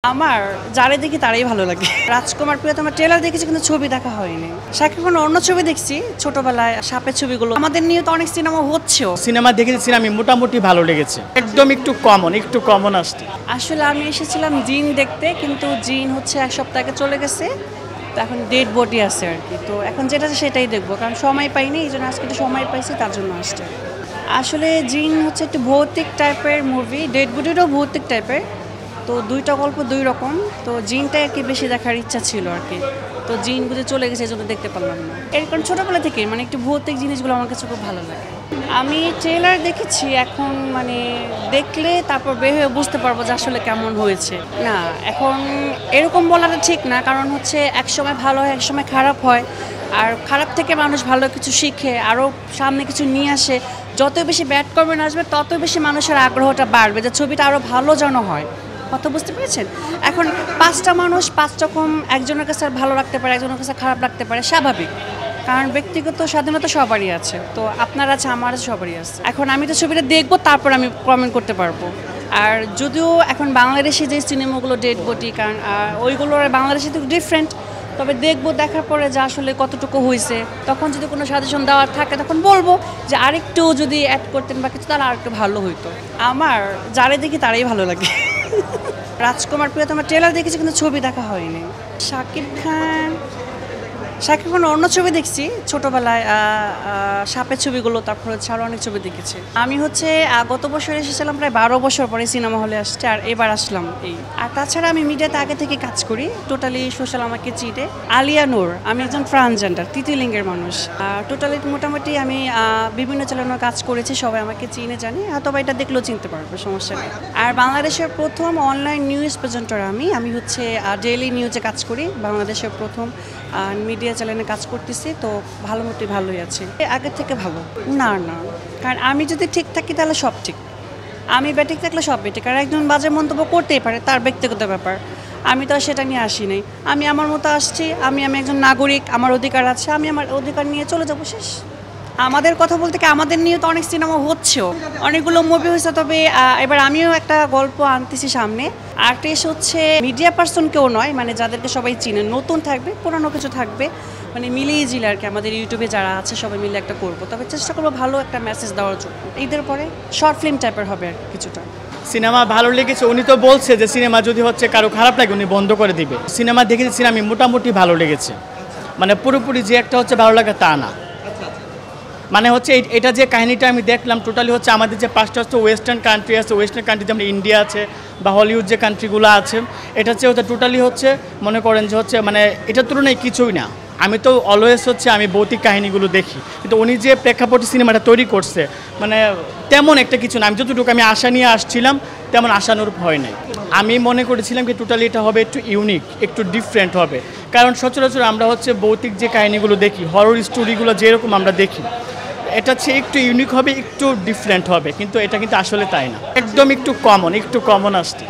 আমার যারে দেখি তারাই ভালো লাগে। রাজকুমার প্রিয়তমা ট্রেলার দেখেছি কিন্তু ছবি দেখা হয়নি। শাকিব খানের অন্য ছবি দেখছি ছোটবেলায়, সাপের ছবিগুলো আমাদের নিয়ে তো অনেক সিনেমা হচ্ছেও। সিনেমা দেখেছি আমি, মোটামুটি ভালো লেগেছে, একদম একটু কমন আসছে। আসলে আমি এসেছিলাম জিন দেখতে, কিন্তু জিন হচ্ছে এক সপ্তাহ আগে চলে গেছে, তো এখন ডেড বডি আছে আর কি। তো এখন যেটা আছে সেটাই দেখবো, কারণ সময় পাইনি, এই জন্য আজকে একটু সময় পাইছি, তার জন্য আসছে। আসলে জিন হচ্ছে একটু ভৌতিক টাইপের মুভি, ডেড বডিটাও ভৌতিক টাইপের, তো দুইটা গল্প দুই রকম। তো জিনটা আর কি বেশি দেখার ইচ্ছা ছিল আর কি, তো জিন বুঝে চলে গেছে, এই জন্য দেখতে পারলাম না। এর কারণ ছোটোবেলা থেকে মানে একটু ভৌতিক জিনিসগুলো আমার কাছে খুব ভালো লাগে। আমি ট্রেলার দেখেছি, এখন মানে দেখলে তারপর বের হয়ে বুঝতে পারবো যে আসলে কেমন হয়েছে। না, এখন এরকম বলাটা ঠিক না, কারণ হচ্ছে একসময় ভালো হয়, একসময় খারাপ হয়, আর খারাপ থেকে মানুষ ভালো কিছু শিখে আরও সামনে কিছু নিয়ে আসে। যত বেশি ব্যাড কমেন্ট আসবে তত বেশি মানুষের আগ্রহটা বাড়বে যে ছবিটা আরও ভালো যেন হয়। কথা বুঝতে পেরেছেন? এখন পাঁচটা মানুষ পাঁচ রকম, একজনের কাছে ভালো লাগতে পারে, একজনের কাছে খারাপ লাগতে পারে, স্বাভাবিক, কারণ ব্যক্তিগত স্বাধীনতা সবারই আছে। তো আপনার আছে, আমার আছে, সবারই আছে। এখন আমি তো ছবিটা দেখবো, তারপর আমি কমেন্ট করতে পারবো। আর যদিও এখন বাংলাদেশে যে সিনেমাগুলো ডেড বডি, কারণ ওইগুলো বাংলাদেশে তো ডিফারেন্ট, তবে দেখবো, দেখার পরে যা আসলে কতটুকু হয়েছে, তখন যদি কোনো সাজেশন দেওয়ার থাকে তখন বলবো যে আরেকটু যদি অ্যাড করতেন বা কিছু, তাহলে আরেকটু ভালো হইতো। আমার যারে দেখি তারাই ভালো লাগে। রাজকুমার প্রিয়তমা ট্রেলার দেখেছি কিন্তু ছবি দেখা হয়নি। শাকিব খানের অন্য ছবি দেখছি ছোটবেলায়, সাপের ছবিগুলো, তারপর হচ্ছে আরও অনেক ছবি দেখেছি। আমি হচ্ছে গত বছর এসেছিলাম, প্রায় 12 বছর পরে সিনেমা হলে আসছে, আর এবার আসলাম এই। আর তাছাড়া আমি মিডিয়াতে আগে থেকে কাজ করি, টোটালি সোশ্যাল আমাকে চিটে। আলিয়া নূর, আমি একজন ট্রান্সজেন্ডার, তৃতীয় লিঙ্গের মানুষ। টোটালি মোটামুটি আমি বিভিন্ন চ্যানেলে কাজ করেছি, সবাই আমাকে চিনে জানি, হয়তো বা এটা দেখলেও চিনতে পারবে, সমস্যা নেই। আর বাংলাদেশের প্রথম অনলাইন নিউজ প্রেজেন্টার আমি হচ্ছে ডেইলি নিউজে কাজ করি, বাংলাদেশের প্রথম মিডিয়া চ্যানেলে কাজ করতেছি, তো ভালোই আছে, আগের থেকে ভালো। না, কারণ আমি যদি ঠিক থাকি তাহলে সব ঠিক, আমি ব্যাটিক থাকলে সব বেঠিক। আর একজন বাজে মন্তব্য করতেই পারে, তার ব্যক্তিগত ব্যাপার, আমি তো আর সেটা নিয়ে আসি নাই। আমি আমার মতো আসছি, আমি একজন নাগরিক, আমার অধিকার আছে, আমি আমার অধিকার নিয়ে চলে যাবো, শেষ। আমাদের কথা বলতে কি, আমাদের নিয়ে তো অনেক সিনেমা হচ্ছেও, অনেকগুলো মুভি হয়েছে, তবে এবার আমিও একটা গল্প আনতেছি সামনে। আর্টিস্ট হচ্ছে মিডিয়া পার্সন কেউ নয়, মানে যাদেরকে সবাই চিনে, নতুন থাকবে, পুরানো কিছু থাকবে, মানে মিলিয়ে জিলে আর কি। আমাদের ইউটিউবে যারা আছে সবাই মিলে একটা করবো, তবে চেষ্টা করবো ভালো একটা মেসেজ দেওয়ার জন্য। ঈদের পরে শর্ট ফিল্ম টাইপের হবে আর কিছুটা। সিনেমা ভালো লেগেছে, উনি তো বলছে যে সিনেমা যদি হচ্ছে কারো খারাপ লাগে উনি বন্ধ করে দিবে। সিনেমা দেখেছি আমি, মোটামুটি ভালো লেগেছে, মানে পুরোপুরি যে একটা হচ্ছে ভালো লাগে তা না। মানে হচ্ছে এটা যে কাহিনীটা আমি দেখলাম, টোটালি হচ্ছে আমাদের যে পাঁচটা হচ্ছে ওয়েস্টার্ন কান্ট্রি আছে, ওয়েস্টার্ন কান্ট্রি যেমন ইন্ডিয়া আছে বা হলিউড যে কান্ট্রিগুলো আছে, এটা হচ্ছে টোটালি হচ্ছে মনে করেন যে হচ্ছে মানে এটার তুলনায় কিছুই না। আমি তো অলওয়েজ হচ্ছে আমি ভৌতিক কাহিনীগুলো দেখি, কিন্তু উনি যে প্রেক্ষাপটে সিনেমাটা তৈরি করছে, মানে তেমন একটা কিছু না। আমি যতটুকু আমি আশা নিয়ে আসছিলাম তেমন আশানুরূপ হয় নাই। আমি মনে করেছিলাম কি টোটালি এটা হবে একটু ইউনিক, একটু ডিফারেন্ট হবে, কারণ সচরাচর আমরা হচ্ছে ভৌতিক যে কাহিনীগুলো দেখি, হরর স্টোরিগুলো যেরকম আমরা দেখি, এটা হচ্ছে একটু ইউনিক হবে, একটু ডিফারেন্ট হবে, কিন্তু এটা কিন্তু আসলে তাই না, একদম একটু কমন আসছে।